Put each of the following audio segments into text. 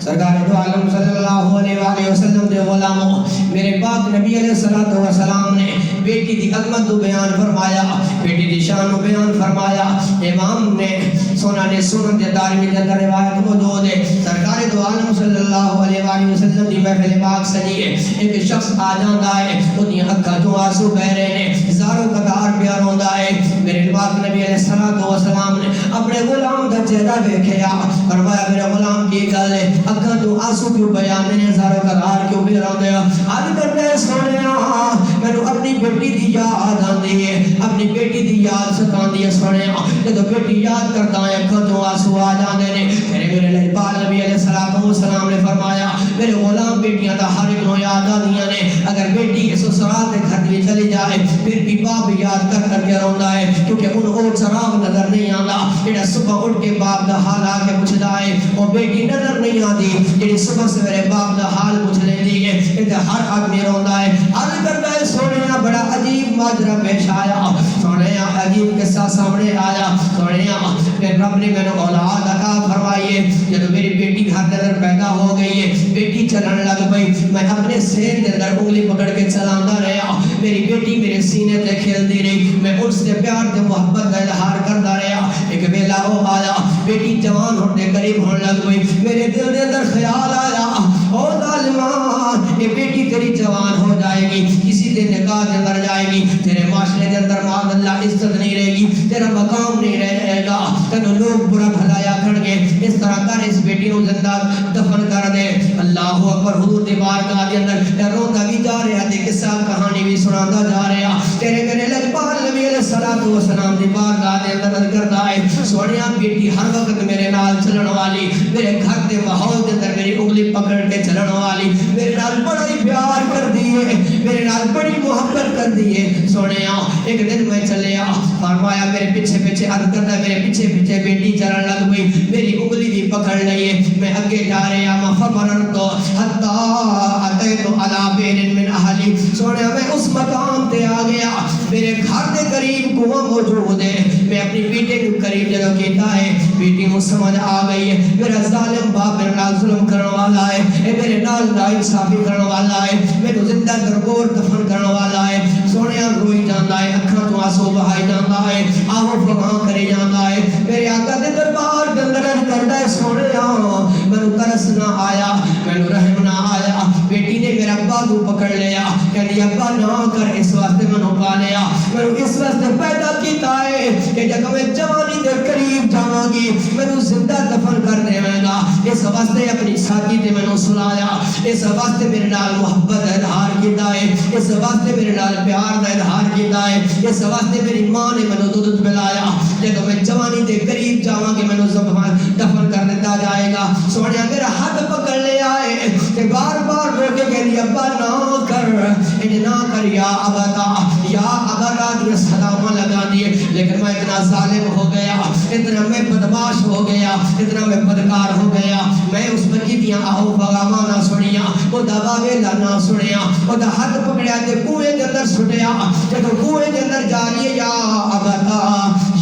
سرکار دو عالم صلی اللہ علیہ وآلہ وسلم دے غلاموں میرے پاک نبی علیہ السلام نے بیٹی دی عظمت کو بیان فرمایا، بیٹی دی شان کو بیان فرمایا۔ امام نے سنن دے دارمی دے اندر روایت موجود ہے، سرکار دو عالم صلی اللہ علیہ وآلہ وسلم دی محفل پاک سجی ہے، ایک شخص آ جاندا ہے، اودی اکھاں چوں آنسو بہ رہے نے، زارو قطار پیا روندا ہے۔ میرے پاک نبی علیہ السلام نے اپنے غلام دا چہرہ دیکھیا، فرمایا میرے غلام کی گل ہے، اکھاں چوں آنسو کیوں پیا نے، زارو قطار کیوں پیا روندے ہو؟ عرض کرتے سونیا مینوں اپنی بیٹی دی یاد آندی ہے، اپنی بیٹی دی یاد ستاندی ہے سونیا، جدوں بیٹی یاد کردا ہے اکھاں چوں آنسو آ جاندے نے۔ میرے لہپال نبی علیہ السلام نے فرمایا میرے غلام بیٹیاں دا ہر ایک نوں یاد آندیاں نے، اگر بیٹی اس سسرال دے گھر میں چلی جائے پھر بھی باپ یاد کر کے روندا ہے، کیونکہ ان کو چراغ نظر نہیں آندا جڑا صبح اٹھ کے باپ دا حال آ کے پوچھدا ہے، وہ بیٹی نظر نہیں آندی جڑی صبح سویرے باپ دا حال پوچھ لیندی ہے۔ تے ہر آدمی روندا ہے، عرض کردا ہے سونیا بڑا عجیب ماجرا پیش آیا، سونیا عجیب قصہ سامنے آیا، سونیا کہ رب نے مینوں اولاد عطا فرمائی ہے، جب میری بیٹی گھر دے اندر پیدا ہو گئی ہے، بیٹی چلن لگ پئی، میں اپنے سین دے اندر انگلی پکڑ کے چلاندا رہیا، میری بیٹی میرے سینے تے کھیلدی رہی، میں اس سے پیار تے محبت کا اظہار کردا رہیا۔ ایک ویلا وہ آیا، بیٹی جوان ہونے دے قریب ہونے لگ پئی، میرے دل دے اندر خیال آیا او ظالما یہ بیٹی تیری جوان ہو جائے گی، کسی دے نکاح دے اندر جائے گی، تیرے معاشرے دے اندر معاذ اللہ عزت نہیں رہے گی، تیرا مقام نہیں رہے گا، تینوں لوگ برا بھلایا کھڑ گے، اس طرح کر اس بیٹی نو زندہ دفن کر دے۔ اللہ اکبر، حضور دی بارگاہ دے اندر روندا بھی جا رہا تے قصہ کہانی بھی سناتا جا رہا، تیرے میرے لجپال نبی علیہ السلام دی بارگاہ دے اندر کردا ہے سونیا بیٹی ہر وقت میرے نال چلن والی، میرے گھر دے ماحول دے اندر میری انگلی پکڑ کے چلن والی، میرے نال بڑا ہی پیار کر دیے، میرے نال بڑی محبت کر دیے۔ سونیا ایک دن میں چلیا، فرمایا میرے پیچھے پیچھے عرض کردا میرے پیچھے پیچھے بیٹی چلن لگ پئی، میری انگلی بھی پکڑ لئی، میں اگے جا رہا فمررت حتی اتیت علی بئر من اہلی، سونیا میں اس مقام تے آ گیا، میرے گھر دے قریب کنواں موجود ہے، میں اپنی بیٹے کے قریب جدوں کیتا ہے، بیٹی کو سمجھ آ گئی ہے میرا ظالم باپ میرے نال ظلم کرنے والا ہے، اے میرے نال ناانصافی کرنے والا ہے، میرے زندہ درگور دفن کرنے والا ہے۔ سونیا روئی جاندا ہے، اکھاں تو آنسو بہائی جاندا ہے، آہو فغاں کرے جاندا ہے، میرے آقا دے دربار دے اندر کردا ہے سونیا مینوں ترس نہ آیا، مینوں رحم نہ آیا، بیٹی نے میرا بازو پکڑ لیا، کہندی ابا نہ کر، اس واسطے مینوں پالیا، مینوں اس واسطے پیدا کیتا ہے کہ جب میں جوانی دے قریب جاواں گی مینوں زندہ دفن کر دیویں گا، اس واسطے اپنی ساتھی تے مینوں سلایا، اس واسطے میرے نال محبت کا اظہار کیتا ہے، اس واسطے میرے نال پیار کا اظہار کیتا ہے، اس واسطے میری ماں نے مینوں دودھ پلایا، جب میں جوانی دے قریب جاواں گی مینوں دفن کر دیتا جائے گا۔ سونیا میرا ہاتھ پکڑ لیا ہے تے بار بار رو کے کہندی ابا نہ کر، انج نہ کر یا ابتا، یا ابتا دی سلام لگا دیے، لیکن میں اتنا ظالم ہو گیا، اتنا میں بدماش ہو گیا، اتنا میں بدکار ہو گیا، میں اس بچی دیاں آہو فغاواں نہ سنیا، وہ دبا ویلا نہ سنیا، وہ دا ہاتھ پکڑیا تے کنویں دے اندر سٹیا، جدوں کنویں دے اندر جا رہی ہے یا ابتا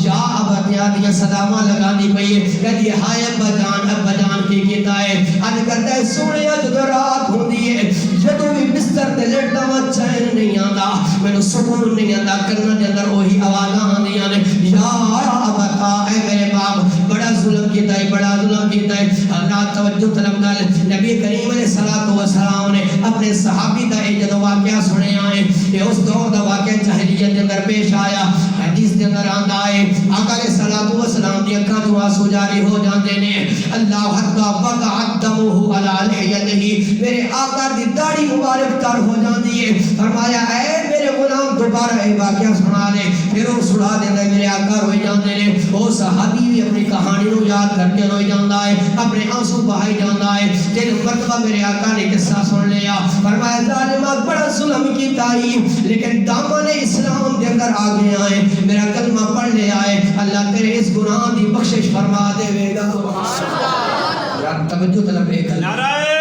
یا ابتیا دی سلام لگا دی پئی، کہندی ہائے ابا جان کی کیتا ہے، اج کردا ہے سونیا جدوں رات ہوندی ہے، جدوں بھی بستر تے لیٹدا وا چین نہیں آندا، مینوں سکون نہیں آندا، کنا دے اندر وہی آوازاں آندیاں نے یا ابتا، اے میرے باپ بڑا ظلم کیتا ہے، بڑا ظلم کیتا ہے۔ حضرات توجہ طلب کر، نبی کریم علیہ السلام نے اپنے صحابی کا یہ جدوں واقعہ سنیا ہے، کہ اس دور دا واقعہ جاہلیت دے اندر پیش آیا، حدیث دے اندر آندا ہے آقا علیہ السلام دی اکھاں تو آنسو جاری ہو جاندے نے، اللہ حتی وقعت دمہ علی لحیتہ، میرے آقا دی داڑھی مبارک تر ہو جاندی ہے، فرمایا اے میرے غلام دوبارہ یہ واقعہ سنا دے، پھر وہ سنا دیندا ہے، میرے آقا روئی جاندے نے، وہ صحابی بھی اپنی کہانی نو یاد کر کے روئی جاندا ہے، اپنے آنسو بہائی جاندا ہے۔ تین مرتبہ میرے آقا نے قصہ سن لیا، فرمایا ظالمہ بڑا ظلم کیتا ہی، لیکن دامن اسلام دے اندر آ گیا ہے، میرا کلمہ پڑھ لیا ہے، اللہ تیرے اس گناہ دی بخشش فرما دے گا۔ توجہ طلب ہے۔